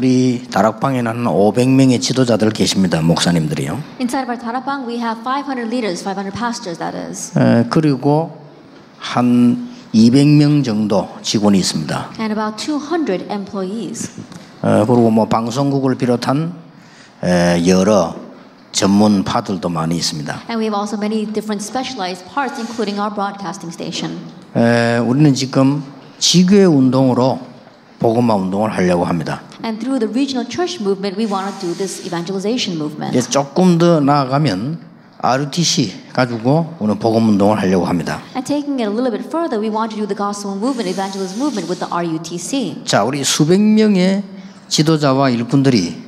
우리 다락방에는 한 500명의 지도자들 계십니다. 목사님들이요. Inside of our darakbang, we have 500 leaders, 500 pastors, that is. 그리고 한 200명 정도 직원이 있습니다. And about 200 employees. 그리고 뭐 방송국을 비롯한 여러 전문파들도 많이 있습니다. And we have also many different specialized parts, including our broadcasting station. 우리는 지금 지교회 운동으로 복음화 운동을 하려고 합니다. And through the regional church movement, we want to do this evangelization movement. 이제 조금 더 나아가면 RUTC 가지고 오늘 복음 운동을 하려고 합니다. And taking it a little bit further, we want to do the gospel movement, evangelism movement with the RUTC. 자, 우리 수백 명의 지도자와 일꾼들이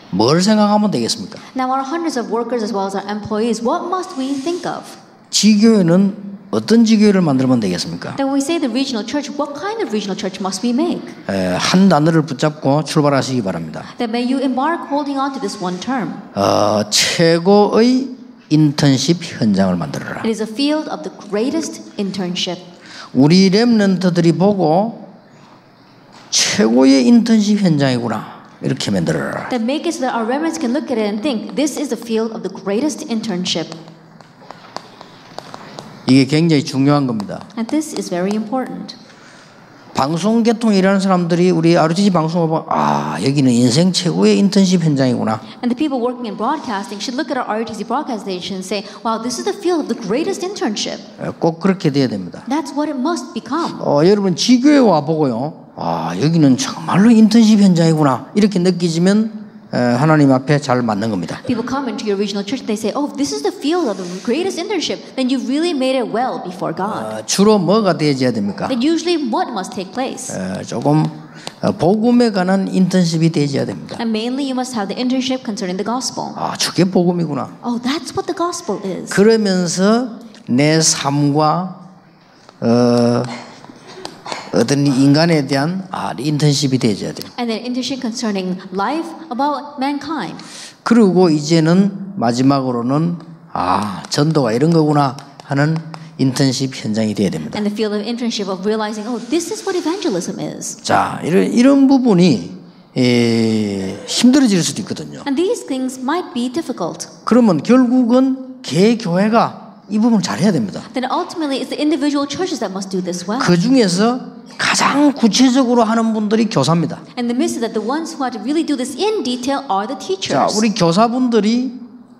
뭘 생각하면 되겠습니까? Now, our hundreds of workers as well as our employees, what must we think of? 지교회는 어떤 지교회를 만들면 되겠습니까? Then when we say the regional church, what kind of regional church must we make? 한 단어를 붙잡고 출발하시기 바랍니다. That may you embark holding on to this one term. 최고의 인턴십 현장을 만들어라. It is a field of the greatest internship. 우리 렘넌트들이 보고 최고의 인턴십 현장이구나 이렇게 만들어라. That make it so that our remnants can look at it and think, this is the field of the greatest internship. 이게 굉장히 중요한 겁니다. And this is very important. 방송 계통에 일하는 사람들이 우리 RUTC 방송을 보면 여기는 인생 최고의 인턴십 현장이구나. And the people working in broadcasting should look at our RUTC broadcast station and say, wow, this is the field of the greatest internship. 꼭 그렇게 돼야 됩니다. That's what it must become. 여러분 지교회 와 보고요. 여기는 정말로 인턴십 현장이구나 이렇게 느끼지면 하나님 앞에 잘 맞는 겁니다. People come into your regional church and they say, oh, this is the field of the greatest internship. Then you've really made it well before God. 주로 뭐가 되어야 됩니까? Then usually what must take place? 조금 복음에 관한 인턴십이 되어야 됩니다. And mainly you must have the internship concerning the gospel. 저게 복음이구나. Oh, that's what the gospel is. 그러면서 내 삶과 어떤 인간에 대한 인턴십이 되어야 돼요. And then internship concerning life about mankind. 그리고 이제는 마지막으로는 전도가 이런 거구나 하는 인턴십 현장이 되어야 됩니다. And the field of internship of realizing, oh, this is what evangelism is. 자, 이런 부분이 힘들어질 수도 있거든요. And these things might be difficult. 그러면 결국은 개교회가 이 부분을 잘해야 됩니다. Then ultimately it's the individual churches that must do this well. 그 중에서 가장 구체적으로 하는 분들이 교사입니다. And the midst that the ones who have to really do this in detail are the teachers. 자, 우리 교사분들이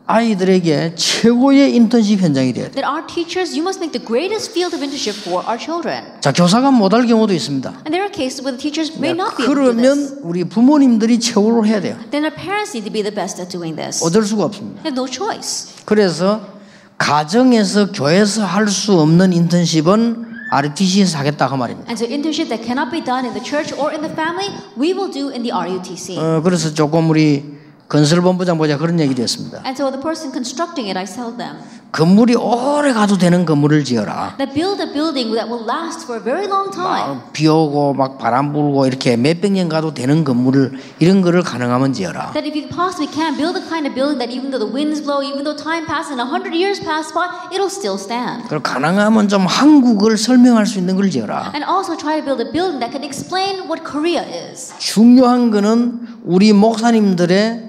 아이들에게 최고의 인턴십 현장이 돼야 돼요. That our teachers, you must make the greatest field of internship for our children. 자, 교사가 못할 경우도 있습니다. And there are cases where the teachers may not be able to do this. 그러면 우리 부모님들이 최고로 해야 돼요. Then our parents need to be the best at doing this. 어쩔 수가 없습니다. They have no choice. 그래서 가정에서 교회에서 할 수 없는 인턴십은 RUTC에서 하겠다 그 말입니다. And so internship that cannot be done in the church or in the family, we will do in the RUTC. 그래서 조금 우리 건설본부장 보자 그런 얘기도 했습니다. And so the person constructing it, I tell them, 건물이 오래 가도 되는 건물을 지어라. that build a building that will last for a very long time. 비 오고 막 바람 불고 이렇게 몇백 년 가도 되는 건물을 이런 거를 가능하면 지어라. That if you possibly can, build a kind of building that even though the winds blow, even though time passes and 100 years pass by, it'll still stand. 그리고 가능하면 좀 한국을 설명할 수 있는 걸 지어라. And also try to build a building that can explain what Korea is. 중요한 거는 우리 목사님들의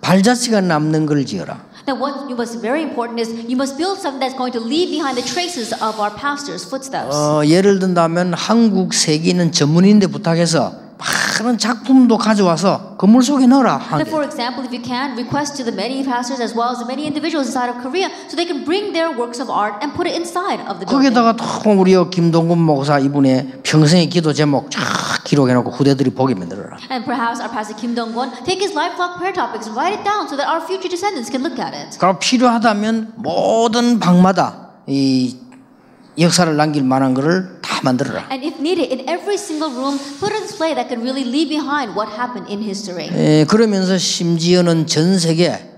발자취가 남는 걸 지어라. Now what was very important is you must build something that's going to leave behind the traces of our pastors' footsteps. 예를 든다면 한국 세계는 전문인데 부탁해서 많은 작품도 가져와서 건물 속에 넣어라. That for example, if you can, request to the many pastors as well as the many individuals inside of Korea so they can bring their works of art and put it inside of the building. 거기다가 또 우리 김동근 목사 이분의 평생의 기도 제목 쫙 기록해놓고 후대들이 보게 만들어라. And perhaps our pastor Kim Dong-kwon take his lifelong prayer topics and write it down so that our future descendants can look at it. 그리고 필요하다면 모든 방마다 이 역사를 남길 만한 것을 다 만들어라. And if needed, in every single room, put a display that can really leave behind what happened in history. 그러면서 심지어는 전 세계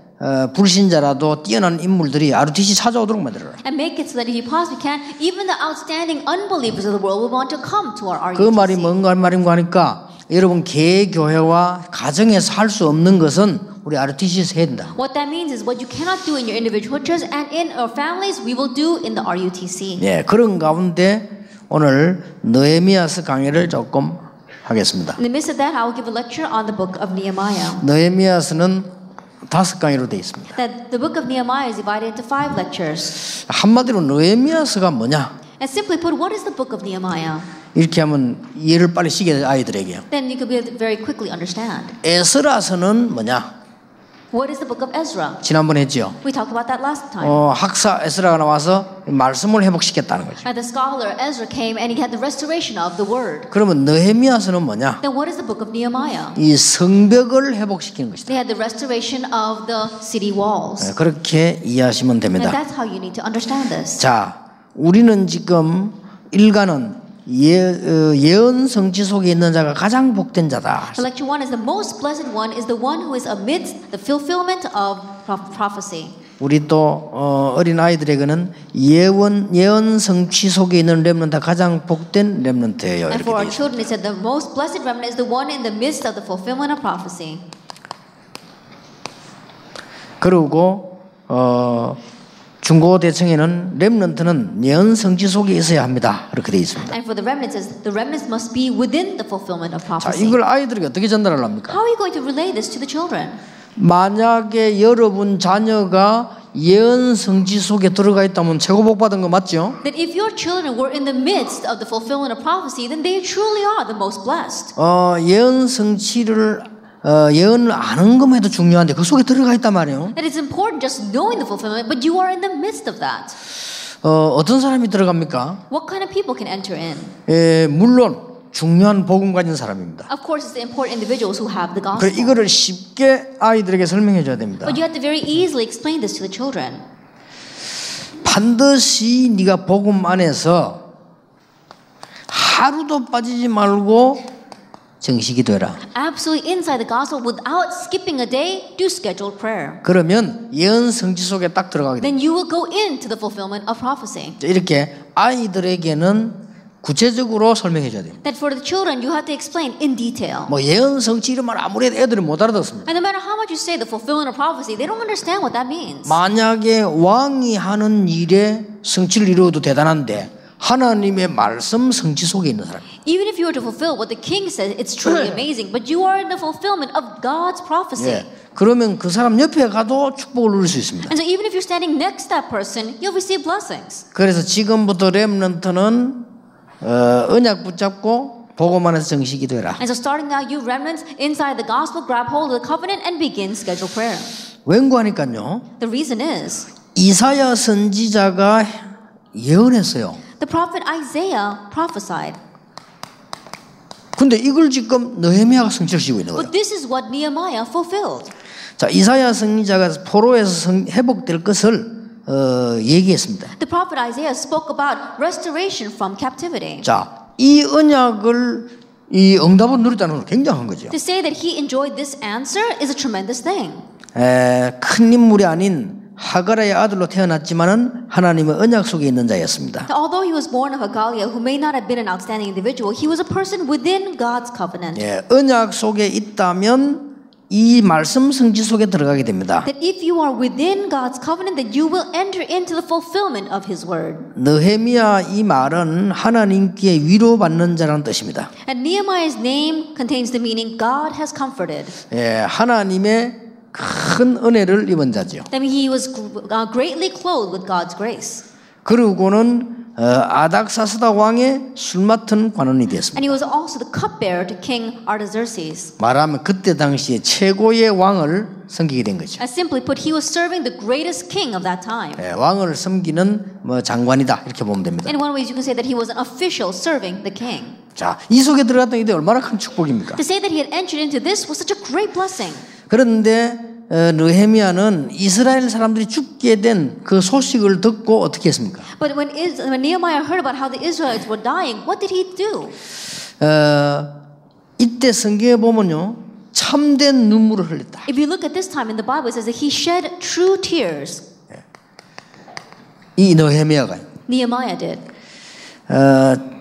불신자라도 뛰어난 인물들이 RUTC 찾아오도록 만들어라. And make it so that if you possibly can, even the outstanding unbelievers of the world will want to come to our RUTC. 그 말이 뭔가 말인가 하니까 여러분 개교회와 가정에서 할 수 없는 것은 우리 RUTC에서 해야 된다. What that means is what you cannot do in your individual churches and in our families, we will do in the RUTC. 네, 그런 가운데 오늘 느헤미야서 강의를 조금 하겠습니다. In the midst of that, I will give a lecture on the book of Nehemiah. 느헤미야서는 5강의로 되어 있습니다. That the book of Nehemiah is divided into 5 lectures. 한마디로 느헤미야서가 뭐냐? And simply put, what is the book of Nehemiah? 이렇게 하면 이해를 빨리 시게 아이들에게요. Then you could be very quickly understand. 에스라서는 뭐냐? What is the book of Ezra? 지난번에 했죠. We talked about that last time. 학사 에스라가 나와서 말씀을 회복시켰다는 거죠. And the scholar Ezra came and he had the restoration of the word. 그러면 느헤미야서는 뭐냐? Then what is the book of Nehemiah? 이 성벽을 회복시키는 것이다. They had the restoration of the city walls. 그렇게 이해하시면 And 됩니다. that's how you need to understand this. 자, 우리는 지금 일가는 예언 성취 속에 있는 자가 가장 복된 자다. Lecture 1 is the most blessed one is the one who is amidst the fulfillment of prophecy. 우리 또 어린 아이들에게는 예언 성취 속에 있는 렘넌트 가장 복된 렘넌트예요. And for our 이렇게 children, it said the most blessed remnant is the one in the midst of the fulfillment of prophecy. 그리고 중고 대청에는 렘넌트는 예언 성취 속에 있어야 합니다. 이렇게 되어 있습니다. And for the remnants, the remnants must be within the fulfillment of 자, prophecy. 이걸 아이들에게 어떻게 전달하랍니까? How are you going to relay this to the children? 만약에 여러분 자녀가 예언 성취 속에 들어가 있다면 최고 복 받은 거 맞죠? That if your children were in the midst of the fulfillment of prophecy, then they truly are the most blessed. 예언 성취를 예언을 아는 것만 해도 중요한데 그 속에 들어가 있단 말이에요. That it's important just knowing the fulfillment, but you are in the midst of that. 어떤 사람이 들어갑니까? What kind of people can enter in? 물론 중요한 복음 가진 사람입니다. Of course, it's the important individuals who have the 그래 gospel. 이거를 쉽게 아이들에게 설명해 줘야 됩니다. But you have to very easily explain this to the children. 반드시 네가 복음 안에서 하루도 빠지지 말고 정식이 되라. Absolutely inside the gospel, without skipping a day, do scheduled prayer. 그러면 예언 성취 속에 딱 들어가게 됩니다. Then you will go into the fulfillment of prophecy. 이렇게 아이들에게는 구체적으로 설명해 줘야 됩니다. That for the children, you have to explain in detail. 뭐 예언 성취 이런 말 아무리 해도 애들은 못 알아듣습니다. And no matter how much you say the fulfillment of prophecy, they don't understand what that means. 만약에 왕이 하는 일에 성취를 이루어도 대단한데 하나님의 말씀 성취 속에 있는 사람. Even if you were to fulfill what the king says, it's truly amazing. But you are in the fulfillment of God's prophecy. 그러면 그 사람 옆에 가도 축복을 누릴 수 있습니다. And so even if you're standing next to that person, you'll receive blessings. 그래서 지금부터 렘넌트는 언약 붙잡고 복음 안에서 정식이 되라. And so starting now, you remnants inside the gospel, grab hold of the covenant and begin scheduled prayer. 왠고하니까요. The reason is 이사야 선지자가 예언했어요. the prophet Isaiah prophesied. 근데 이걸 지금 느헤미야가 성취시키고 있는 거예요. But this is what Nehemiah fulfilled. 자, 이사야 선지자가 포로에서 회복될 것을 얘기했습니다. The prophet Isaiah spoke about restoration from captivity. 자, 이 언약을 이 응답을 누렸다는 건 굉장한 거죠. To say that he enjoyed this answer is a tremendous thing. 큰 인물이 아닌 하가라의 아들로 태어났지만은 하나님의 언약 속에 있는 자였습니다. Although he was born of Hagaliah, who may not have been an outstanding individual, he was a person within God's covenant. 언약 속에 있다면 이 말씀 성취 속에 들어가게 됩니다. That if you are within God's covenant, that you will enter into the fulfillment of His word. 느헤미야 이 말은 하나님께 위로받는 자라는 뜻입니다. And Nehemiah's name contains the meaning God has comforted. 하나님의 큰 은혜를 입은 자죠. That he was greatly clothed with God's grace. 그리고는 아닥사스다 왕의 술 맡은 관원이 되었습니다. And he was also the cupbearer to King Artaxerxes. 말하면 그때 당시에 최고의 왕을 섬기게 된 거죠. As simply put, he was serving the greatest king of that time. 왕을 섬기는 장관이다 이렇게 보면 됩니다. In one way, you can say that he was an official serving the king. 자, 이 속에 들어갔던 이들 얼마나 큰 축복입니까? To say that he had entered into this was such a great blessing. 그런데 느헤미야는 이스라엘 사람들이 죽게 된 그 소식을 듣고 어떻게 했습니까? But when Nehemiah heard about how the Israelites were dying, what did he do? 이때 성경에 보면요, 참된 눈물을 흘렸다. If you look at this time in the Bible, it says that he shed true tears. 이 느헤미야가. Nehemiah did.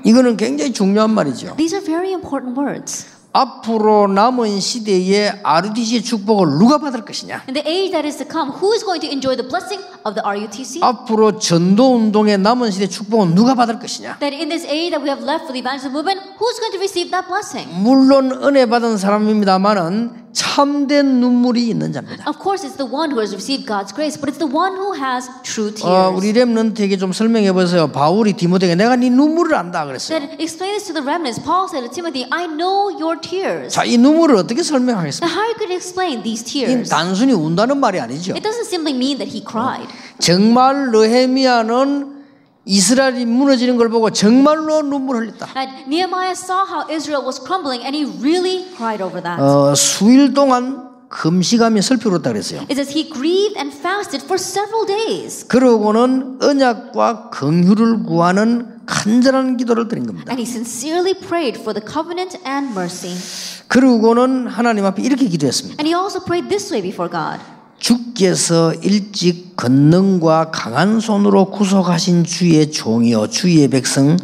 이거는 굉장히 중요한 말이죠. These are very important words. 앞으로 남은 시대에 RUTC의 축복을 누가 받을 것이냐? In the age that is to come, who is going to enjoy the blessing of the RUTC? 앞으로 전도 운동의 남은 시대 축복은 누가 받을 것이냐? That in this age that we have left for the evangelism movement, who's going to receive that blessing? 물론 은혜 받은 사람입니다만은 참된 눈물이 있는 자입니다. Of course, it's the one who has received God's grace, but it's the one who has true tears. 우리 렘넌트에게 좀 설명해 보세요. 바울이 디모데에게 내가 네 눈물을 안다 그랬어요. That explain this to the remnants. Paul said to Timothy, I know your tears. 자, 이 눈물을 어떻게 설명하겠습니까? Now, how could you explain these 이 tears? 단순히 운다는 말이 아니죠. It doesn't simply mean that he cried. 정말 느헤미야는 이스라엘이 무너지는 걸 보고 정말로 눈물을 흘렸다. And Nehemiah saw how Israel was crumbling, and he really cried over that. 수일 동안 금식하며 슬피웠다 그랬어요. It says he grieved and fasted for several days. 그러고는 언약과 긍휼을 구하는 간절한 기도를 드린 겁니다. And he sincerely prayed for the covenant and mercy. 그러고는 하나님 앞에 이렇게 기도했습니다. And he also prayed this way before God. 주께서 일찍 권능과 강한 손으로 구속하신 주의 종이요 주의 백성을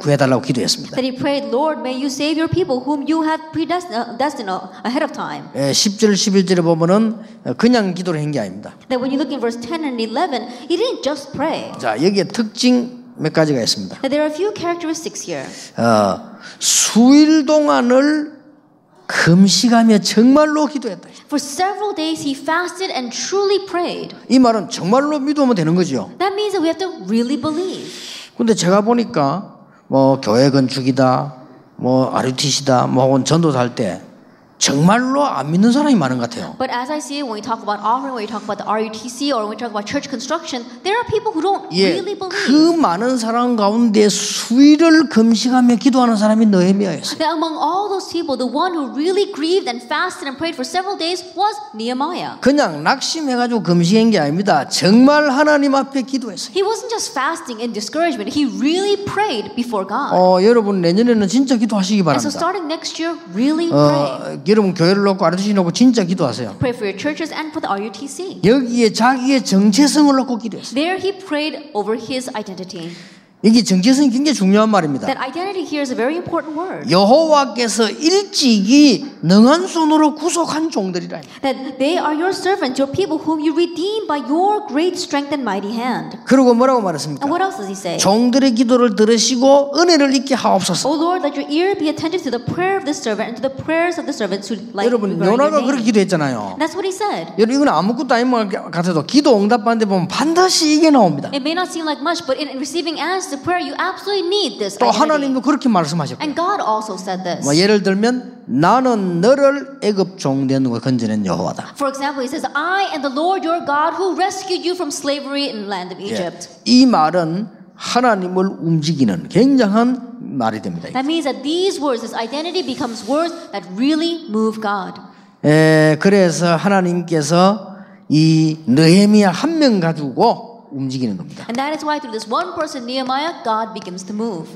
구해달라고 기도했습니다. That he prayed, Lord, may you save your people whom you have predestined ahead of time. 10절 11절에 보면은 그냥 기도를 한 게 아닙니다. That when you look in verse 10 and 11, he didn't just pray. 자, 여기에 특징 몇 가지가 있습니다. That there are a few characteristics here. 수일 동안을 금식하며 정말로 기도했다. For several days he fasted and truly prayed. 이 말은 정말로 믿으면 되는 거죠. That means that we have to really believe. 근데 제가 보니까 뭐 교회 건축이다, 뭐 RUTC다, 뭐 혹은 전도사 할 때 정말로 안 믿는 사람이 많은 것 같아요. But as I see it, when we talk about offering, when we talk about the RUTC, or when we talk about church construction, there are people who don't really 그 believe. 많은 사람 가운데 수일을 금식하며 기도하는 사람이 느헤미야였어요. That among all those people, the one who really grieved and fasted and prayed for several days was Nehemiah. 그냥 낙심해가지고 금식한 게 아닙니다. 정말 하나님 앞에 기도했어요. He wasn't just fasting in discouragement. He really prayed before God. 여러분 내년에는 진짜 기도하시기 And so 바랍니다. starting next year, really pray. 여러분 교회를 놓고 RUTC 놓고 진짜 기도하세요. Pray for your churches and for the RUTC. 여기에 자기의 정체성을 놓고 기도했어요. There he prayed over his identity. 이게 정체성이 굉장히 중요한 말입니다. That identity here is a very important word. 여호와께서 일찍이 능한 손으로 구속한 종들이라. That they are your servants, your people whom you redeem by your great strength and mighty hand. 그리고 뭐라고 말했습니까? And what else does he say? 종들의 기도를 들으시고 은혜를 잊게 하옵소서. O Lord, let your ear be attentive to the prayer of this servant and to the prayers of the servants who like 여러분 regard your 요나가 name. 그렇게 기도했잖아요. That's what he said. 여러분 이건 아무것도 아닌 것 같아도 기도 응답받는데 보면 반드시 이게 나옵니다. It may not seem like much, but in receiving answers to prayer, you absolutely need this 또 identity. 하나님도 그렇게 말씀하셨고. And God also said this. 예를 들면 나는 너를 애굽 종된 거 건져낸 여호와다. For example, he says, I am the Lord your God who rescued you from slavery in the land of Egypt. 이 말은 하나님을 움직이는 굉장한 말이 됩니다. That means that these words, this identity becomes words that really move God. 그래서 하나님께서 이 느헤미야 한 명 가지고 움직이는 겁니다. And that is why through this one person, Nehemiah, God begins to move.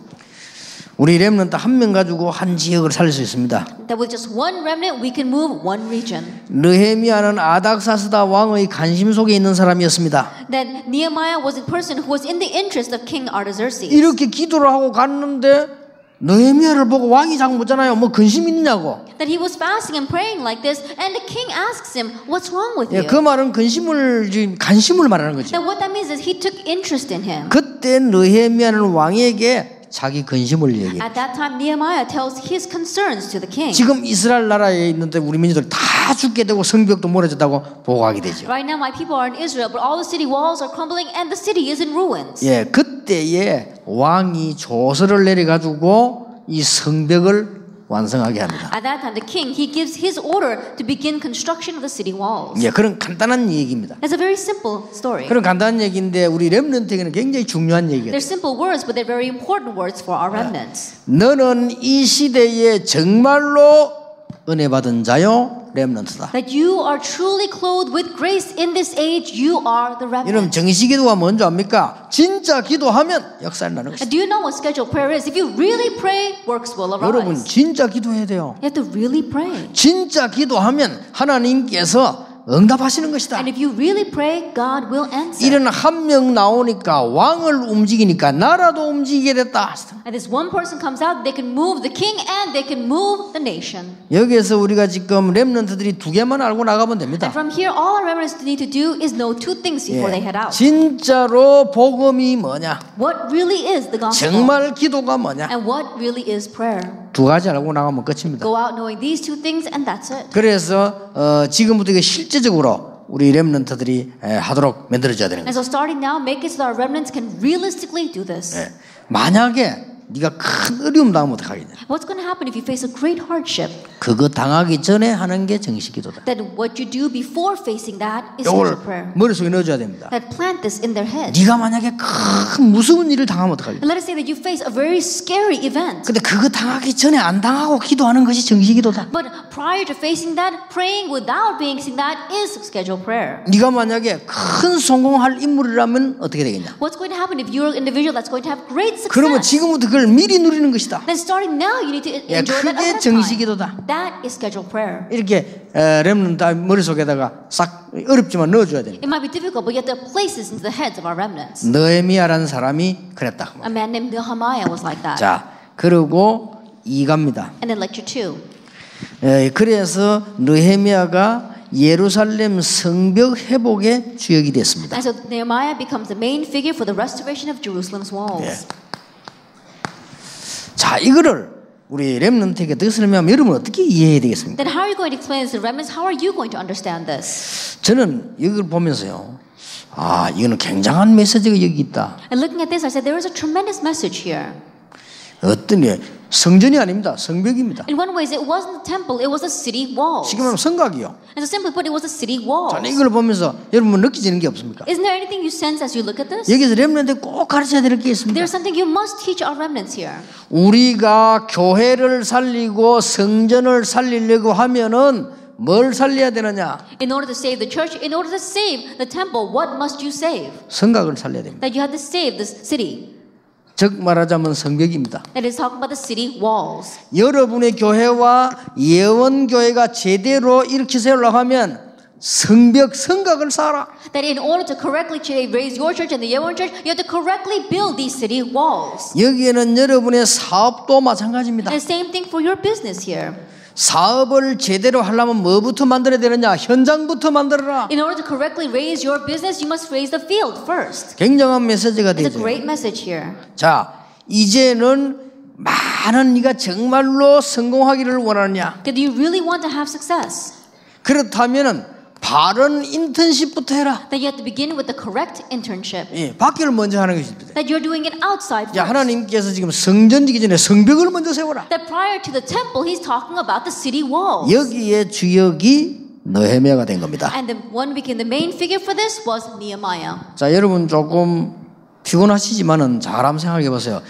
우리 렘넌트 한 명 가지고 한 지역을 살릴 수 있습니다. That with just one remnant, we can move one region. 느헤미야는 아닥사스다 왕의 관심 속에 있는 사람이었습니다. That Nehemiah was a person who was in the interest of King Artaxerxes. 이렇게 기도를 하고 갔는데 느헤미야를 보고 왕이 자꾸 묻잖아요. 뭐 근심 있느냐고. That he was fasting and praying like this, and the king asks him, "What's wrong with you?" 그 말은 관심을 말하는 거죠. That what that means is he took interest in him. 그때 느헤미야는 왕에게 자기 근심을 얘기해요. At that time, Nehemiah tells his concerns to the king. 지금 이스라엘 나라에 있는데 우리 민족들이 다 죽게 되고 성벽도 무너졌다고 보고하게 되죠. Right now, my people are in Israel, but all the city walls are crumbling, and the city is in ruins. 그때에 왕이 조서를 내려가지고 이 성벽을 완성하게 합니다. At that time, the king he gives his order to begin construction of the city walls. 그런 간단한 얘기입니다. It's a very simple story. 그런 간단한 얘기인데 우리 렘넌트에게는 굉장히 중요한 얘기예요. They're simple words, but they're very important words for our remnants. 너는 이 시대에 정말로 은혜 받은 자요 렘넌트다. That you are truly clothed with grace in this age. You are the 여러분 remnant. 정시기도가 뭔지 압니까? 진짜 기도하면 역사를 나는 것입니다. Do you know what scheduled prayer is? If you really pray, works will 여러분 arise. 진짜 기도해야 돼요. You have to really pray. 진짜 기도하면 하나님께서 응답하시는 것이다. And if you really pray, God will answer. 이런 한 명 나오니까 왕을 움직이니까 나라도 움직이게 됐다. And this one person comes out, they can move the king and they can move the nation. 여기에서 우리가 지금 렘넌트들이 두 개만 알고 나가면 됩니다. And from here, all our remnants need to do is know two things before they head out. 진짜로 복음이 뭐냐? What really is the gospel? 정말 기도가 뭐냐? And what really is prayer? 두 가지 알고 나가면 끝입니다. Go out knowing these two things and that's it. 그래서 지금부터 이게 실제적으로 우리 렘넌트들이 하도록 만들어져야 되는 And 거예요. so starting now, make it so that our remnants can realistically do this. 만약에 네가 큰 어려움 당하면 어떡하겠냐? What's going to happen if you face a great hardship? 그거 당하기 전에 하는 게 정식기도다. That what you do before facing that is spiritual prayer. 이걸 머릿속에 넣어줘야 됩니다. That plant this in their head. 네가 만약에 큰 무서운 일을 당하면 어떡하겠냐? And let us say that you face a very scary event. 근데 그거 당하기 전에 안 당하고 기도하는 것이 정식기도다. But prior to facing that, praying without facing that is scheduled prayer. 네가 만약에 큰 성공할 인물이라면 어떻게 되겠냐? What's going to happen if you're an individual that's going to have great 그러면 success? 지금부터 그걸 미리 누리는 것이다. Then starting now, you need to enjoy that 그게 ahead of 정식기도다. time. That is scheduled prayer. 이렇게 렘넌트 머릿속에다가 싹 어렵지만 넣어줘야 됩니다. It might be difficult, but you have to place this into the heads of our remnants. 느헤미야라는 사람이 그랬다. A man named Nehemiah was like that. 자, 그리고 2갑니다. And then lecture 2. 그래서 느헤미야가 예루살렘 성벽 회복의 주역이 됐습니다. And so Nehemiah becomes the main figure for the restoration of Jerusalem's walls. 자, 이거를 우리 렘넌트에게 더 설명하면 여러분 어떻게 이해해야 되겠습니까? Then how are you going to explain this to the remnants? How are you going to understand this? 저는 이걸 보면서요. 아, 이거는 굉장한 메시지가 여기 있다. And looking at this, I said there is a tremendous message here. 어떤 게 성전이 아닙니다. 성벽입니다. In one way, it wasn't the temple; it was the city walls. 지금 하면 성곽이요. And so simply put, it was the city walls. 자, 이걸 보면서 여러분 느끼지는 게 없습니까? Isn't there anything you sense as you look at this? 여기서 렘넌트에 꼭 가르쳐야 될 게 있습니다. There's something you must teach our remnants here. 우리가 교회를 살리고 성전을 살리려고 하면은 뭘 살려야 되느냐? In order to save the church, in order to save the temple, what must you save? 성곽을 살려야 됩니다. That you have to save this city. 즉 말하자면 성벽입니다. That is talking about the city walls. 여러분의 교회와 예원교회가 제대로 이렇게 세우려고 하면 성벽, 성곽을 쌓아라. That in order to correctly raise your church and the Yewon church, you have to correctly build these city walls. 여기에는 여러분의 사업도 마찬가지입니다. And same thing for your business here. 사업을 제대로 하려면 뭐부터 만들어야 되느냐? 현장부터 만들어라. In order to correctly raise your business, you must raise the field first. 굉장한 메시지가 It's a 되죠. great message here. 자, 이제는 많은 네가 정말로 성공하기를 원하느냐? Do you really want to have success? 그렇다면은 바른 인턴십부터 해라. That you have to begin with the correct internship. 예, 밖을 먼저 하는 것입니다. That you're doing it outside 자, first. 하나님께서 지금 성전 지기 전에 성벽을 먼저 세워라. That prior to the temple, he's talking about the city walls. 여기에 주역이 느헤미야가 된 겁니다. And the one who became the main figure for this was Nehemiah. 자, 여러분 조금 피곤하시지만은 잘 한번 생각해 보세요.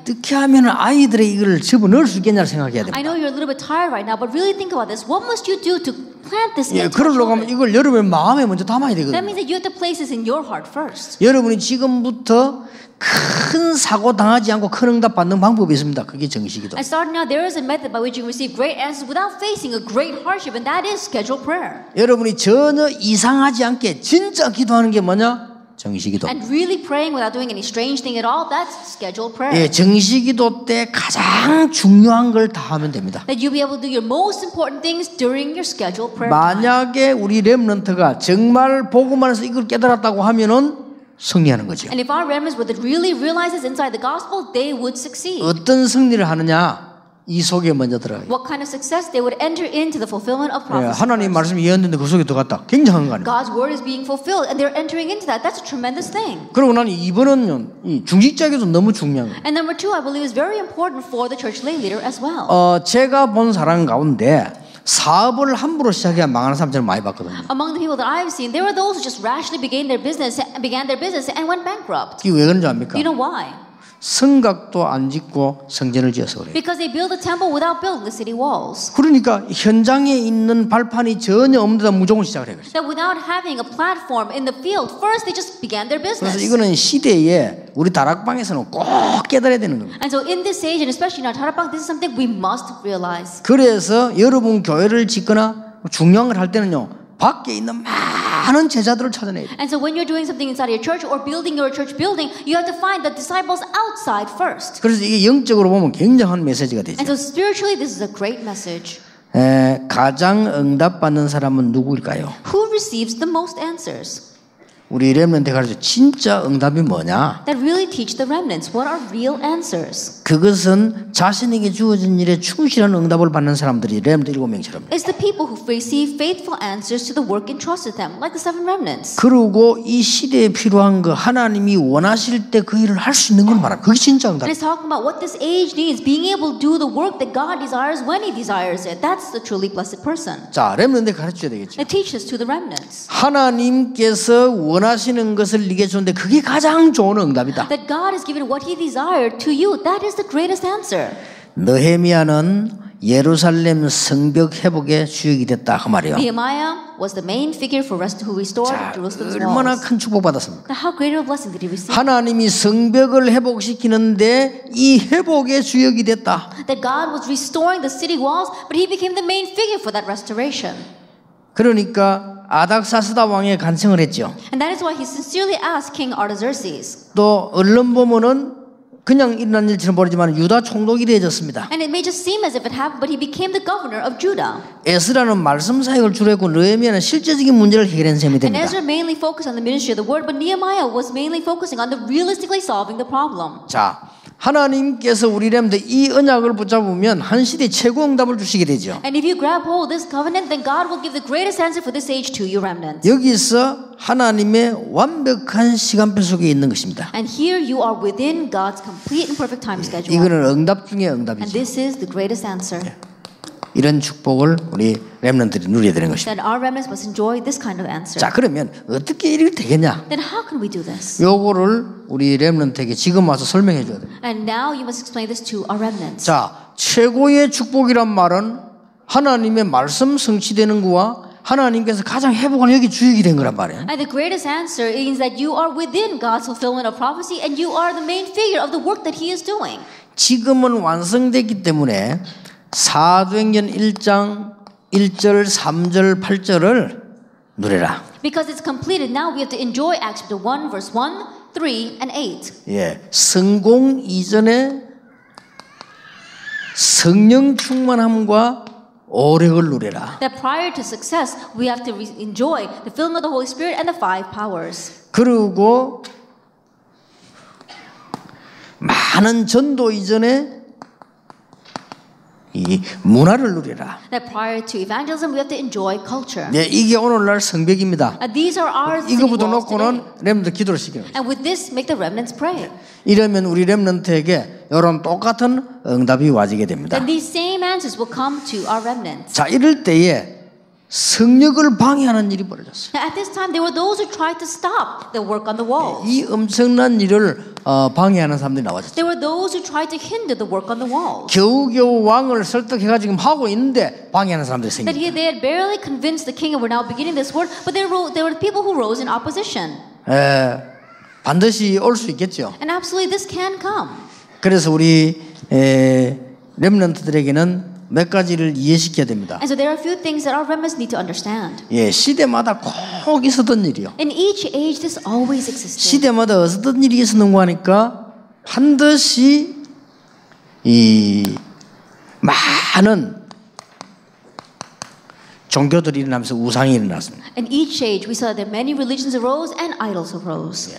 어떻게 하면 아이들의 이걸 집어넣을 수 있겠냐를 생각해야 됩니다. I know you're a little bit tired right now, but really think about this. What must you do to plant this 예, into our 그러려고 하면 children? 이걸 여러분의 마음에 먼저 담아야 That 되거든요. means that you have to place this in your heart first. 여러분이 지금부터 큰 사고 당하지 않고 큰 응답 받는 방법이 있습니다. 그게 정식이다. And starting now, there is a method by which you can receive great answers without facing a great hardship, and that is scheduled prayer. 여러분이 전혀 이상하지 않게 진짜 기도하는 게 뭐냐? 정식기도. And really praying without doing any strange thing at all, that's scheduled prayer. 예, 정식기도 때 가장 중요한 걸 다 하면 됩니다. That you'll be able to do your most important things during your scheduled prayer time. 만약에 우리 렘넌트가 정말 복음 안에서 이걸 깨달았다고 하면은 승리하는 거죠. And if our remnants would really realize this inside the gospel, they would succeed. 어떤 승리를 하느냐? 이 속에 먼저 들어가요. What kind of success they would enter into the fulfillment of 예, prophecy. 하나님 말씀이 예언됐는데 그 속에 들어갔다. 굉장한 거 아닙니까? God's word is being fulfilled, and they're entering into that. That's a tremendous thing. 그리고 나는 이번은 이 중직자에게도 너무 중요한 거예요. And number two, I believe is very important for the church lay leader as well. 제가 본 사람 가운데 사업을 함부로 시작해야 망하는 사람 저는 많이 봤거든요. Among the people that I've seen, there were those who just rashly began their business and went bankrupt. 이게 왜 그런지 압니까? You know why? 성곽도 안 짓고 성전을 지어서 그래요. Because they built a temple without building the city walls. 그러니까 현장에 있는 발판이 전혀 없는데다 무조건 시작을 해요. That without having a platform in the field, first they just began their 그래서 business. 이거는 시대에 우리 다락방에서는 꼭 깨달아야 되는 겁니다. And so in this age, and especially in our Tarapang, this is something we must realize. 그래서 여러분 교회를 짓거나 중요한 걸 할 때는요. 밖에 있는 많은 제자들을 찾아내야 돼. And so when you're doing something inside your church or building your church building, you have to find the disciples outside first. 그래서 이게 영적으로 보면 굉장한 메시지가 되죠. And so spiritually, this is a great message. 가장 응답받는 사람은 누구일까요? Who receives the most answers? 우리 렘넌트 가르쳐 진짜 응답이 뭐냐? That really teach the remnants what are real answers. 그것은 자신에게 주어진 일에 충실한 응답을 받는 사람들이 렘넌트 7명처럼. It's the people who receive faithful answers to the work entrusted them, like the 7 remnants. 그리고 이 시대에 필요한 거 하나님이 원하실 때 그 일을 할 수 있는 걸 말합니다. 그게 진짜 응답. And it's talking about what this age needs, being able to do the work that God desires when He desires it. That's the truly blessed person. 자, 렘넌트 가르쳐야 되겠죠. It teaches to the remnants. 하나님께서 원하시는 것을 네게 주는데 그게 가장 좋은 응답이다. That God has given what He desired to you. That is the greatest answer. 느헤미야는 예루살렘 성벽 회복의 주역이 됐다 그 말이에요. Nehemiah was the main figure who restored 자, Jerusalem's 얼마나 walls. 큰 축복 받았습니까? Now, how great of a blessing did he receive? 하나님이 성벽을 회복시키는데 이 회복의 주역이 됐다. That God was restoring the city walls, but he became the main figure for that restoration. 그러니까 아닥사스다 왕에 간청을 했죠. And that is why he sincerely asked King Artaxerxes. 또 언론 보면은 그냥 일어난 일처럼 보이지만 유다 총독이 되어졌습니다. And it may just seem as if it happened, but he became the governor of Judah. 에스라는 말씀 사역을 주로 했고 느헤미야는 실제적인 문제를 해결한 셈이 And 됩니다. Ezra mainly focused on the ministry of the word, but Nehemiah was mainly focusing on the realistically solving the problem. 자, 하나님께서 우리 렘들 이 언약을 붙잡으면 한 시대 최고 응답을 주시게 되죠. And if you grab hold of this covenant, then God will give the greatest answer for this age to you remnants. 여기서 하나님의 완벽한 시간표 속에 있는 것입니다. And here you are within God's complete and perfect time schedule. 이거는 응답 중에 And 응답이죠. this is the greatest answer. 이런 축복을 우리 렘넌트들이 누려야 되는 것입니다. That our remnants must enjoy this kind of answer. 자, 그러면 어떻게 이렇게 되겠냐? Then how can we do this? 요거를 우리 렘넌트에게 지금 와서 설명해 줘야 돼요. And now you must explain this to our remnants. 자, 최고의 축복이란 말은 하나님의 말씀 성취되는 거와 하나님께서 가장 회복하는 여기 주역이 된 거란 말이에요. And the greatest answer is that you are within God's fulfillment of prophecy and you are the main figure of the work that He is doing. 지금은 완성됐기 때문에 사도행전 1장 1절, 3절, 8절을 누려라. Because it's completed, now we have to enjoy Acts chapter 1, verse 1, 3, and 8. 예, 성공 이전에 성령 충만함과 오력을 누려라. That prior to success, we have to enjoy the filling of the Holy Spirit and the 5 powers. 그리고 많은 전도 이전에 이 문화를 누려라. That prior to evangelism, we have to enjoy culture. 네, 이게 오늘날 성벽입니다. These are our city 이거부터 walls today. 놓고는 렘넌트 기도를 시키는 거예요. And with this, make the remnants pray. 이러면 우리 렘넌트에게 이런 똑같은 응답이 와지게 됩니다. Then these same answers will come to our remnants. 자, 이럴 때에 성역을 방해하는 일이 벌어졌어요. Now, at this time, there were those who tried to stop the work on the walls. 이 엄청난 일을 방해하는 사람들이 나왔죠. There were those who tried to hinder the work on the walls. 겨우겨우 왕을 설득해가지고 지금 하고 있는데 방해하는 사람들이 That 생깁니다. they had barely convinced the king and were now beginning this work, but there were people who rose in opposition. 반드시 올 수 있겠죠. And absolutely, this can come. 그래서 우리 렘넌트들에게는 몇 가지를 이해시켜야 됩니다. And so there are a few things that our remnants need to understand. 예, 시대마다 꼭 있었던 일이요. In each age, this always existed. 시대마다 어떤 일이 있었는가 하니까 반드시 이 많은 종교들이 일어나면서 우상이 일어났습니다. In each age, we saw that many religions arose and idols arose.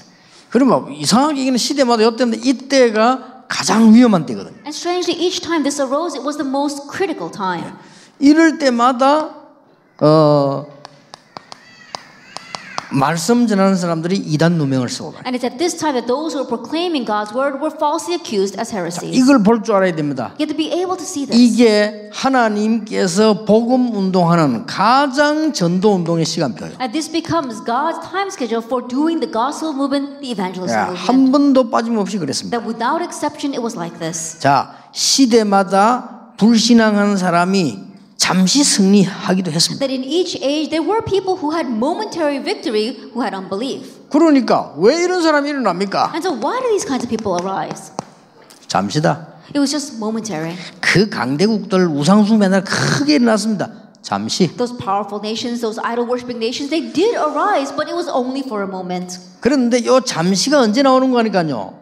그러면 이상하게 얘기는 시대마다 이때인데 이때가 가장 위험한 때거든요. And strangely, each time this arose, it was the most critical time. 이럴 때마다 말씀 전하는 사람들이 이단 누명을 쓰고 가요. And it's at this time that those who were proclaiming God's word were falsely accused as heresies. 이걸 볼 줄 알아야 됩니다. You have to be able to see this. 이게 하나님께서 복음 운동하는 가장 전도 운동의 시간표예요. And this becomes God's time schedule for doing the gospel movement, the evangelism movement. 한 번도 빠짐없이 그랬습니다. That without exception, it was like this. 자, 시대마다 불신앙하는 사람이 잠시 승리하기도 했습니다. That in each age, there were people who had momentary victory who had unbelief. 그러니까 왜 이런 사람이 일어납니까? And so why do these kinds of people arise? 잠시다. It was just momentary. 그 강대국들 우상숭배나 크게 일어났습니다. 잠시. Those powerful nations, those idol-worshipping nations, they did arise, but it was only for a moment. 그런데 요 잠시가 언제 나오는 거니까요.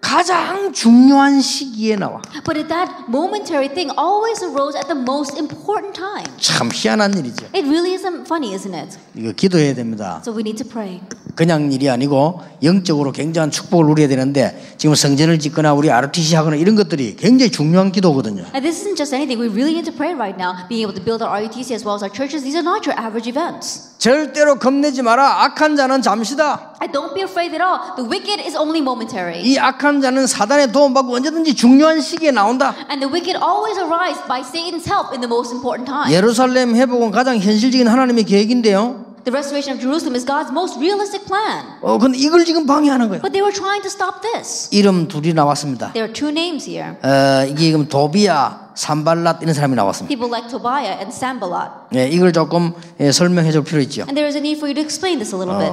가장 중요한 시기에 나와. But that momentary thing always arose at the most important time. 참 희한한 일이죠. It really isn't funny, isn't it? 이거 기도해야 됩니다. So we need to pray. 그냥 일이 아니고 영적으로 굉장한 축복을 누려야 되는데 지금 성전을 짓거나 우리 ROTC 하거나 이런 것들이 굉장히 중요한 기도거든요. And this isn't just anything. We really need to pray right now. Being able to build our RUTC as well as our churches, these are not your average events. 절대로 겁내지 마라. 악한 자는 잠시다. And don't be afraid at all. The wicked is only momentary. 이 악한 자는 사단의 도움받고 언제든지 중요한 시기에 나온다. And the wicked always arise by Satan's help in the most important time. 예루살렘 회복은 가장 현실적인 하나님의 계획인데요. The restoration of Jerusalem is God's most realistic plan. 근데 이걸 지금 방해하는 거예요. But they were trying to stop this. 이름 둘이 나왔습니다. There are two names here. 이게 지금 도비아, 산발랏 이런 사람이 나왔습니다. People like Tobiah and Sanballat. 예, 이걸 조금 설명해 줄 필요 있죠. And there is a need for you to explain this a little bit.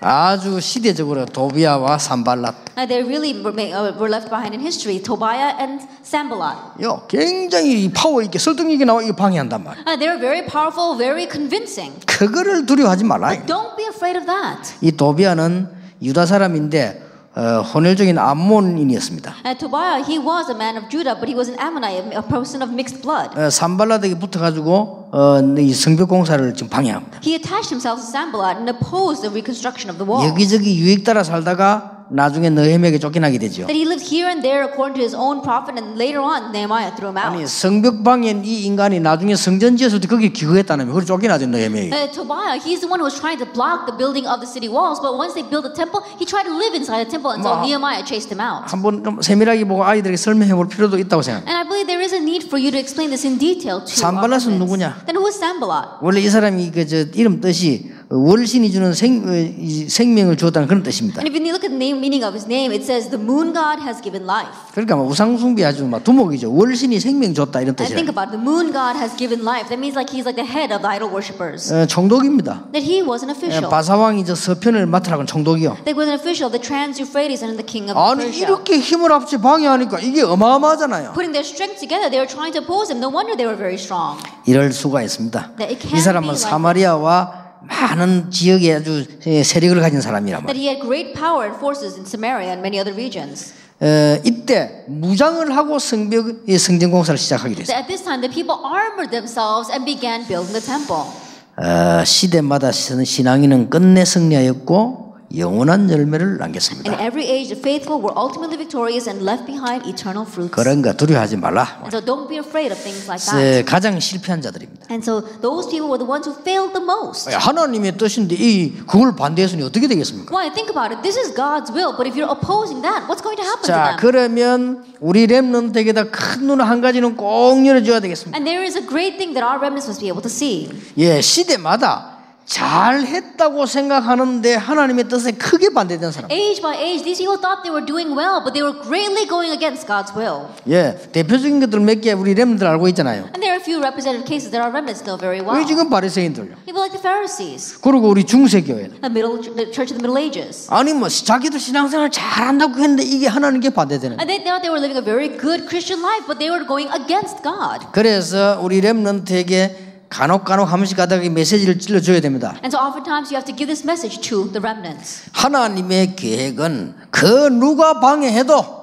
아주 시대적으로 도비아와 산발랏. They really were left behind in history. Tobiah and Sanballat. 요 굉장히 파워 있게 설득 있게 나와 이거 방해한단 말이에요. They're very powerful, very convincing. 그거를 두려워하지 말라. Don't be afraid of that. 이 도비아는 유다 사람인데 혼혈적인 암몬인이었습니다. Tobiah, he was a man of Judah, but he was an Ammonite, a person of mixed blood. 산발랏에게 붙어가지고 이 성벽 공사를 지금 방해합니다. He attached himself to Sanballat and opposed the reconstruction of the wall. 여기저기 유익 따라 살다가 나중에 느헤미야에게 쫓겨나게 되죠. That he lived here and there according to his own prophet, and later on Nehemiah threw him out. 아니 성벽 방해인 이 인간이 나중에 성전 지었을 때 거기 기거했다는 거기 쫓겨나죠 느헤미야에게. Tobiah, he's the one who was trying to block the building of the city walls, but once they built the temple, he tried to live inside the temple, and so Nehemiah chased him out. 한번 좀 세밀하게 보고 아이들에게 설명해 볼 필요도 있다고 생각합니다. And I believe there is a need for you to explain this in detail to our 산발랏은 prophets. 누구냐? Then who is Sanballat? 원래 이 사람이 이름 뜻이 월신이 주는 생명을 주었다는 그런 뜻입니다. And if you look at the meaning of his name, it says the moon god has given life. 그러니까 우상 숭배 아주 두목이죠. 월신이 생명 줬다 이런 And think 뜻이에요. about it, the moon god has given life. That means like he's like the head of the idol worshippers. 총독입니다. That he was an official. 바사왕이 서편을 맡으라고 총독이요. That was an official of the Trans-Euphrates and the king of 아니 Persia. 이렇게 힘을 합쳐 방해하니까 이게 어마어마하잖아요. Putting their strength together, they were trying to oppose him. No wonder they were very strong. 이럴 수가 있습니다. That it 이 can't 사람은 be like 사마리아와 많은 지역에 아주 세력을 가진 사람이란 that 말이에요. he had great power and forces in Samaria and many other regions. 이때 무장을 하고 성전 공사를 시작하기로 했어요. At this time, the people armored themselves and began building the temple. 시대마다 신앙인은 끝내 승리하였고 영원한 열매를 In 남겼습니다. every age, the faithful were ultimately victorious and left behind eternal fruits. 그런 거 두려워하지 말라. And so don't be afraid of things like that. 가장 실패한 자들입니다. And so those people were the ones who failed the most. 하나님의 뜻인데 그걸 반대해서는 어떻게 되겠습니까? Why? Think about it. This is God's will, but if you're opposing that, what's going to happen to 자, them? 그러면 우리 렘넌트에게다 큰 눈 한 가지는 꼭 열어줘야 되겠습니다. And there is a great thing that our remnants must be able to see. 예, 시대마다 잘했다고 생각하는데 하나님의 뜻에 크게 반대되는 사람. Age by age, these people thought they were doing well, but they were greatly going against God's will. 예, 대표적인 것들 몇 개 우리 렘들 알고 있잖아요. And there are a few representative cases that our remnants know very well. 왜 지금 바리새인들요? People like the Pharisees, 그리고 우리 중세교회. the church of the Middle Ages. 아니 뭐 자기들 신앙생활 잘한다고 했는데 이게 하나님께 반대되는. And they thought they were living a very good Christian life, but they were going against God. 그래서 우리 렘넌트에게 간혹 한 번씩 가다가 메시지를 찔러줘야 됩니다. And so oftentimes you have to give this message to the remnants. 하나님의 계획은 그 누가 방해해도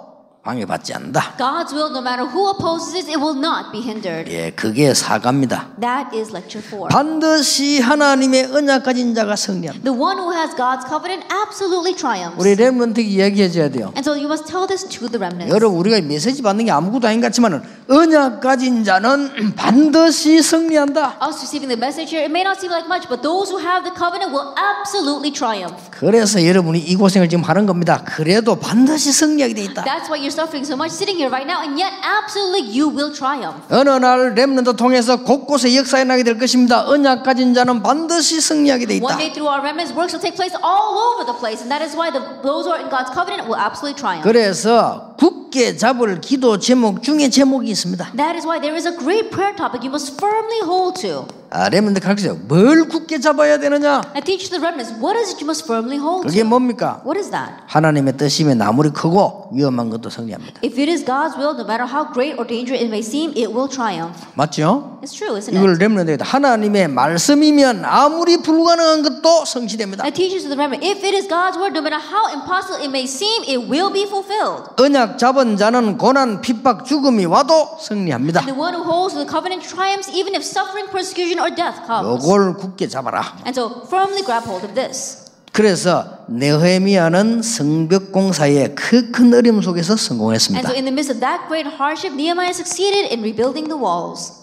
방해받지 않는다. God's will, no matter who opposes it, it will not be hindered. 예, 그게 사과입니다. That is lecture 4. 반드시 하나님의 언약 가진 자가 승리합니다. The one who has God's covenant absolutely triumphs. 우리 렘넌트에게 이야기해줘야 돼요. And so you must tell this to the remnants. 여러분 우리가 메시지 받는 게 아무것도 아닌 것 같지만 언약 가진 자는 반드시 승리한다. Us receiving the message here, it may not seem like much, but those who have the covenant will absolutely triumph. 그래서 여러분이 이 고생을 지금 하는 겁니다. 그래도 반드시 승리하게 돼 있다. That's why you're suffering so much sitting here right now, and yet absolutely you will triumph. 어느 날 렘넌트 통해서 곳곳에 역사에 나게 될 것입니다. 언약 가진 자는 반드시 승리하게 돼 One 있다. day through our remnants, works will take place all over the place, and that is why those who are in God's covenant will absolutely triumph. 그래서 굳게 잡을 기도 제목 중에 제목이 있습니다. That is why there is a great prayer topic you must firmly hold to. 렘넌트 가르쳐요. 뭘 굳게 잡아야 되느냐? I teach the remnants, what is it you must firmly hold 그게 to? 뭡니까? What is that? 하나님의 뜻이면 아무리 크고 위험한 것도 승리합니다. If it is God's will, no matter how great or dangerous it may seem, it will triumph. 맞죠? It's true, isn't 이걸 it? 렘넌트에다 하나님의 말씀이면 아무리 불가능한 것도 성취됩니다. It teaches to the remnant, if it is God's word, no matter how impossible it may seem, it will be fulfilled. 언약 잡은 자는 고난, 핍박, 죽음이 와도 승리합니다. And the one who holds to the covenant triumphs even if suffering, persecution, or death comes. 요걸 굳게 잡아라. And so firmly grab hold of this. 그래서 느헤미야는 성벽 공사의 큰 어려움 속에서 And 성공했습니다. so in the midst of that great hardship, Nehemiah succeeded in rebuilding the walls.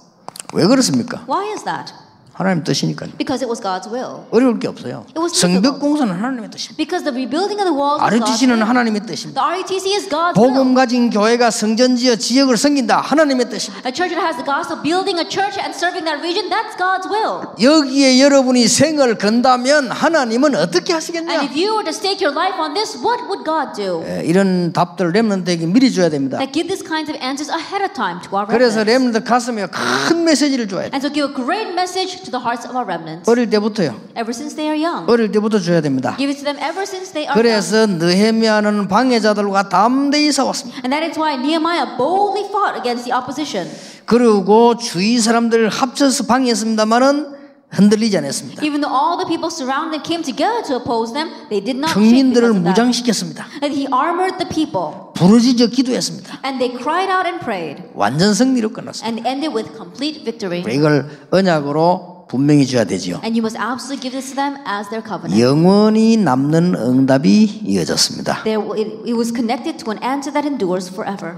왜 그렇습니까? Why is that? 하나님 뜻이니까요. Because it was God's will. 어려울 게 없어요. It was 성벽 공사는 하나님의 뜻입니다. Because the rebuilding of the walls was God's RUTC는 will. 하나님의 뜻입니다. The RUTC is God's 복음 will. 가진 교회가 성전지어 지역을 섬긴다. 하나님의 뜻입니다. A church that has the gospel, building a church and serving that region, that's God's will. 여기에 여러분이 생을 건다면 하나님은 어떻게 And 하시겠냐? if you were to stake your life on this, what would God do? 이런 답들 렘넌트에게 미리 줘야 됩니다. That give these kinds of answers ahead of time to our 그래서 remnants. 렘넌트 가슴에 큰 메시지를 줘야 돼. And so give a great message to the hearts of our remnants. 어릴 때부터요. Ever since they are young. 어릴 때부터 줘야 됩니다. Give it to them ever since they are young. 그래서 느헤미야는 방해자들과 담대히 싸웠습니다. And that is why Nehemiah boldly fought against the opposition. 그리고 주위 사람들을 합쳐서 방해했습니다마는 흔들리지 않았습니다. Even though all the people surrounding them came together to oppose them, they did not shake 평민들을 because of that. 무장시켰습니다. And he armored the people. 부르짖어 기도했습니다. And they cried out and prayed. 완전 승리로 끝났습니다. And ended with complete victory. 이걸 언약으로 분명히 줘야 되지요. And you must absolutely give this to them as their covenant. 영원히 남는 응답이 이어졌습니다. It was connected to an answer that endures forever.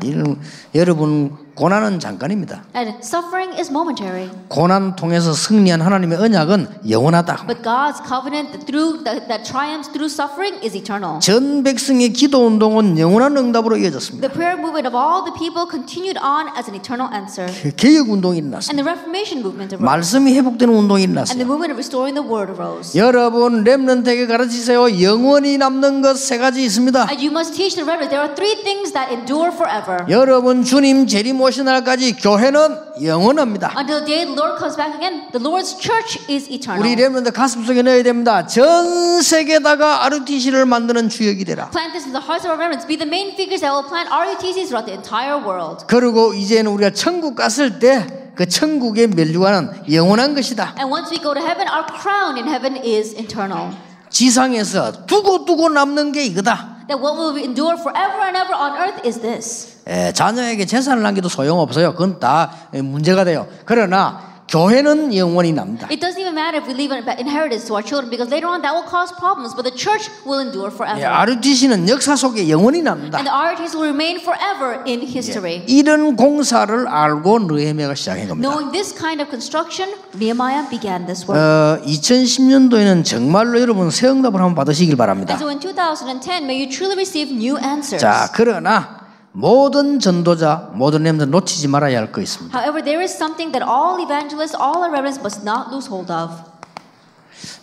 여러분 고난은 잠깐입니다. And suffering is momentary. 고난 통해서 승리한 하나님의 언약은 영원하다. But God's covenant that triumphs through suffering is eternal. 전 백성의 기도 운동은 영원한 응답으로 이어졌습니다. The prayer movement of all the people continued on as an eternal answer. 개혁 운동이 And 일어났습니다. the Reformation movement arose. 말씀이 회복되는 운동이 And 일어났어요. the movement of restoring the word arose. 여러분 렘넌트에게 가르치세요. 영원히 남는 것 세 가지 있습니다. And you must teach the remnant there are three things that endure forever. 여러분 주님 재림 오신 날까지 교회는 영원합니다. Until the day the Lord comes back again, the Lord's church is eternal. 우리 렘넌트 가슴속에 넣어야 됩니다. 전 세계다가 RUTC를 만드는 주역이 되라. Plant this in the hearts of our remnants. Be the main figures that will plant RUTCs throughout the entire world. 그리고 이제는 우리가 천국 갔을 때 그 천국의 멸류관은 영원한 것이다. And once we go to heaven, our crown in heaven is eternal. 지상에서 두고 남는 게 이거다. That what will endure forever and ever on earth is this. 자녀에게 재산을 남겨도 소용없어요. 그건 다 문제가 돼요. 그러나 교회는 영원히 남다. It doesn't even matter if we leave an inheritance to our children because later on that will cause problems, but the church will endure forever. RUTC는 역사 속에 영원히 남다. And the RUTCs will remain forever in history. 이런 공사를 알고 느헤미야가 시작한 겁니다. Knowing this kind of construction, Nehemiah began this work. 2010년도에는 정말로 여러분 새 응답을 한번 받으시길 바랍니다. And so in 2010, may you truly receive new answers. 자, 그러나 모든 전도자, 모든 렘넌트 놓치지 말아야 할 거 있습니다. However, there is something that all evangelists, all our remnants must not lose hold of.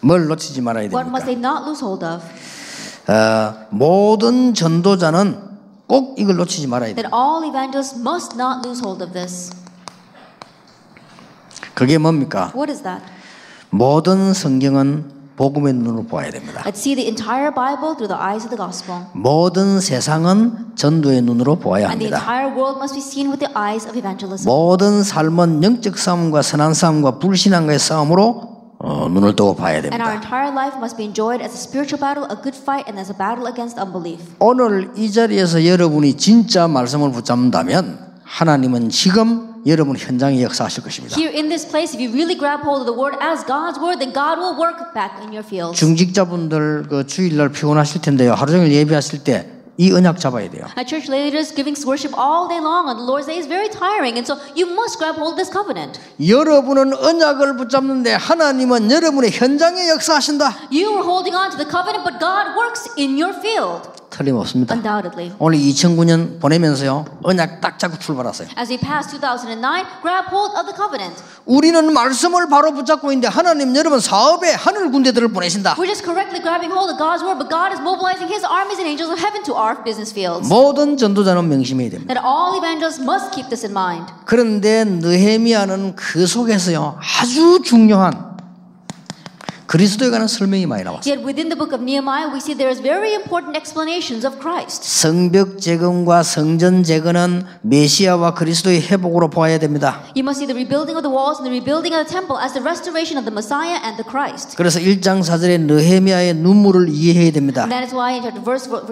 뭘 놓치지 말아야 What 됩니까? must they not lose hold of? 모든 전도자는 꼭 이걸 놓치지 말아야 That 됩니다. all evangelists must not lose hold of this. 그게 뭡니까? What is that? 모든 성경은 복음의 눈으로 보아야 됩니다. Let's see the entire Bible through the eyes of the gospel. 모든 세상은 전도의 눈으로 보아야 And the 합니다. entire world must be seen with the eyes of evangelism. 모든 삶은 영적 싸움과 선한 싸움과 불신앙과의 싸움으로 눈을 뜨고 봐야 And our 됩니다. entire life must be enjoyed as a spiritual battle, a good fight, and as a battle against unbelief. 오늘 이 자리에서 여러분이 진짜 말씀을 붙잡는다면 하나님은 지금 여러분 현장에 역사하실 것입니다. Here in this place, if you really grab hold of the word as God's word, then God will work back in your fields. 중직자분들 그 주일날 피곤하실 텐데요. 하루 종일 예배하실 때 이 언약 잡아야 돼요. Church leaders giving worship all day long on the Lord's Day is very tiring, and so you must grab hold of this covenant. 여러분은 언약을 붙잡는데 하나님은 여러분의 현장에 역사하신다. You are holding on to the covenant, but God works in your field. 틀림없습니다. Undoubtedly. 오늘 2009년 보내면서요. 언약 딱 잡고 출발하세요. As we pass 2009, grab hold of the covenant. 우리는 말씀을 바로 붙잡고 있는데 하나님 여러분 사업에 하늘 군대들을 보내신다. We're just correctly grabbing hold of God's word, but God is mobilizing His armies and angels of heaven to our business fields. 모든 전도자는 명심해야 됩니다. That all evangelists must keep this in mind. 그런데 느헤미야는 그 속에서요. 아주 중요한 그리스도에 관한 설명이 많이 나왔어요. Yet within the book of Nehemiah, we see there is very important explanations of Christ. 성벽 재건과 성전 재건은 메시아와 그리스도의 회복으로 보아야 됩니다. You must see the rebuilding of the walls and the rebuilding of the temple as the restoration of the Messiah and the Christ. 그래서 1장 4절에 느헤미야의 눈물을 이해해야 됩니다. And that is why in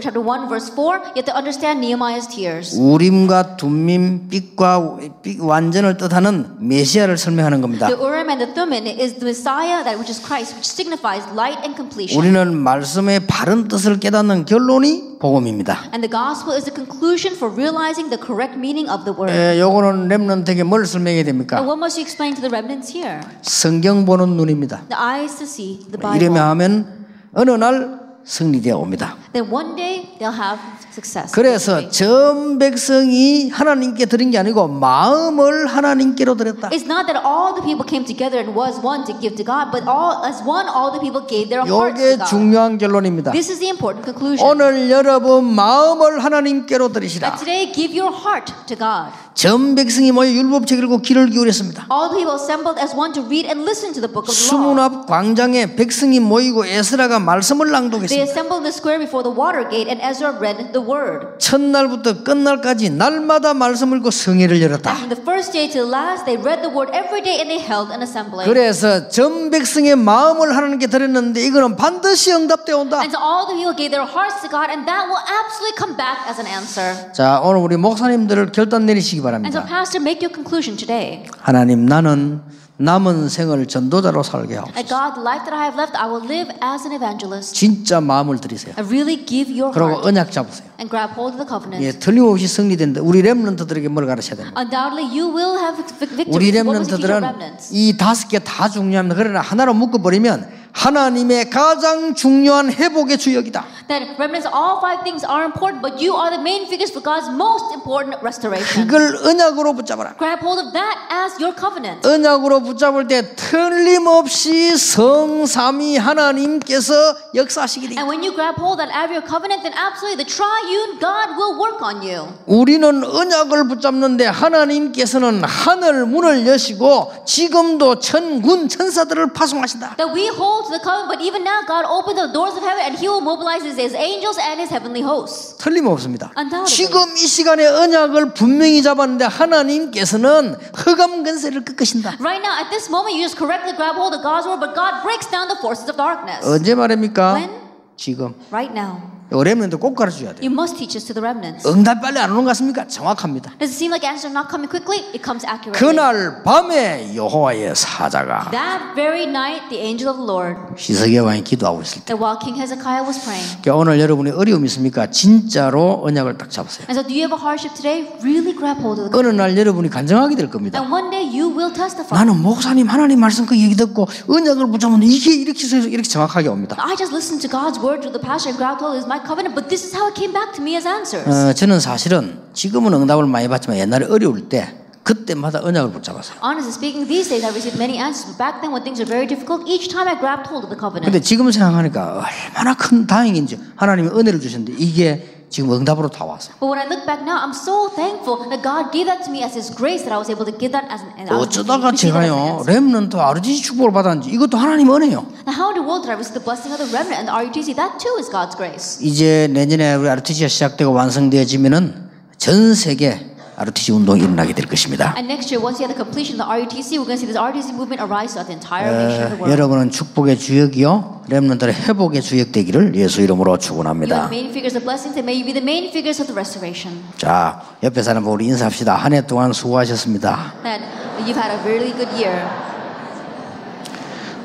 chapter 1, verse 4, you have to understand Nehemiah's tears. 우림과 둠밈, 빛과 완전을 뜻하는 메시아를 설명하는 겁니다. The Urim and the Thummim is the Messiah, that which is Christ, which signifies light and completion. 우리는 말씀의 바른 뜻을 깨닫는 결론이 복음입니다. And the gospel is the conclusion for realizing the correct meaning of the word. 요거는 렘넌트에게 뭘 설명해야 됩니까? And what must you explain to the remnants here? 성경 보는 눈입니다. The eyes to see the Bible. 이러면 하면 어느 날 승리되어 옵니다. Then one day they'll have success. 그래서 전 백성이 하나님께 드린 게 아니고 마음을 하나님께로 드렸다. It's not that all the people came together and was one to give to God, but all as one, all the people gave their hearts to 이게 God. 중요한 결론입니다. This is the important conclusion. 오늘 여러분 마음을 하나님께로 드리시라. That today give your heart to God. 전 백성이 모여 율법책 읽고 귀를 기울였습니다. All the people assembled as one to read and listen to the book of the law. 수문 앞 광장에 백성이 모이고 에스라가 말씀을 낭독했습니다. They assembled in the square before the water gate, and Ezra read the word. 첫날부터 끝날까지 날마다 말씀을 읽고 성회를 열었다. And from the first day to the last, they read the word every day, and they held an assembly. 그래서 전 백성의 마음을 하나님께 드렸는데 이거는 반드시 응답되어 온다. And so all the people gave their hearts to God, and that will absolutely come back as an answer. 자, 오늘 우리 목사님들을 결단 내리시기 And so, 바랍니다. Pastor, make your conclusion today. 하나님, 나는 남은 생을 전도자로 살게 하옵소서. That God, the life that I have left, I will live as an evangelist. 진짜 마음을 들이세요. And really give your 그리고 heart 언약 잡으세요. and grab hold of the covenant. 예, 틀림없이 승리된다. 우리 렘넌트들에게 뭘 가르쳐야 됩니다. Undoubtedly, you will have victory. 우리 So what must you teach your 렘넌트들은 remnants? 이 5개 다 중요합니다. 그러나 하나로 묶어버리면 하나님의 가장 중요한 회복의 주역이다. That remnants, all 5 things are important, but you are the main figures for God's most important restoration. 그걸 언약으로 붙잡아라. Grab hold of that as your covenant. 언약으로 붙잡을 때 틀림없이 성삼위 하나님께서 역사하시기를. And when you grab hold of that as your covenant, then absolutely the triune God will work on you. 우리는 언약을 붙잡는데 하나님께서는 하늘 문을 여시고 지금도 천군 천사들을 파송하신다. That we hold to the covenant, but even now God opens the doors of heaven and He will mobilize His angels and His heavenly hosts. 틀림없습니다. Undoubtedly. 지금 이 시간에 언약을 분명히 잡았는데 하나님께서는 흑암 권세를 꺾으신다. Right now, at this moment, you just correctly grab hold of God's word, but God breaks down the forces of darkness. 언제 말입니까? When? 지금. Right now. 렘넌트 꼭 가르쳐줘야 돼요. You must teach this to the remnants. 응답 빨리 안 오는 것 같습니까? 정확합니다. Does it seem like answers are not coming quickly? It comes accurately. 그날 밤에 여호와의 사자가 That very night, the angel of the Lord, 히스기야 왕이 기도하고 있을 때 that while King Hezekiah was praying. 그러니까 오늘 여러분이 어려움이 있습니까? 진짜로 언약을 딱 잡으세요. And so, do you have a hardship today? Really grab hold of the 어느 날 여러분이 간증하게 될 겁니다. And one day you will testify. 나는 목사님 하나님 말씀 그 얘기 듣고 언약을 붙잡았는데 이게 이렇게 해서 이렇게 정확하게 옵니다. I just listened to God's word through the pastor and grabbed hold of my covenant, but this is how it came back to me as answers. 저는 사실은 지금은 응답을 많이 받지만 옛날에 어려울 때 그때마다 언약을 붙잡았어요. Honestly speaking, these days I received many answers. But back then, when things were very difficult, each time I grabbed hold of the covenant. 근데 지금 생각하니까 얼마나 큰 다행인지 하나님이 은혜를 주셨는데 이게 지금 응답으로 다 왔어요. But when I look back now, I'm so thankful that God gave that to me as His grace that I was able to give that as an 어쩌다가 receive that as an 제가요 answer. 렘넌트 RUTC 축복을 받았는지 이것도 하나님 은혜요. Now, how in the world did I receive the blessing of the remnant and the RUTC? That too is God's grace. 이제 내년에 우리 RUTC가 시작되고 완성되어지면은 전 세계 RUTC 운동이 일어나게 될 것입니다. And next year, once you have the completion of the RUTC, we're going to see this RUTC movement arise throughout the entire nation of the world. 여러분은 축복의 주역이요 렘넌트의 회복의 주역 되기를 예수 이름으로 You are 축원합니다. the main figures of blessings, and may you be the main figures of the restoration. 자, 옆에 사람 보고 우리 인사합시다. 한 해 동안 수고하셨습니다. That you've had a really good year.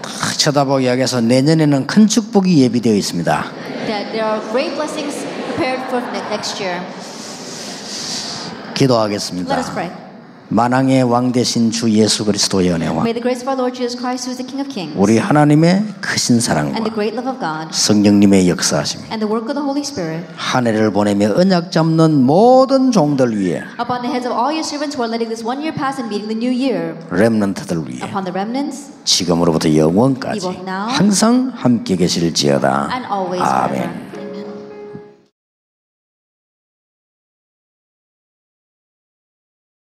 탁 쳐다보기 위해서 내년에는 큰 축복이 예비되어 있습니다. That there are great blessings prepared for next year. 기도하겠습니다. Let us pray. 만왕의 왕 되신 주 예수 그리스도의 은혜와 May the grace of our Lord Jesus Christ, who is the King of Kings, 우리 하나님의 크신 and 사랑과 the great love of God, 성령님의 역사하심이 and the work of the Holy Spirit, 한 해를 보내며 언약 잡는 모든 종들 위에 upon the heads of all your servants who are letting this one year pass and meeting the new year, 렘넌트들 위에 upon the remnants, 지금으로부터 영원까지 Even now, 항상 함께 계실지어다. and always 아멘. forever.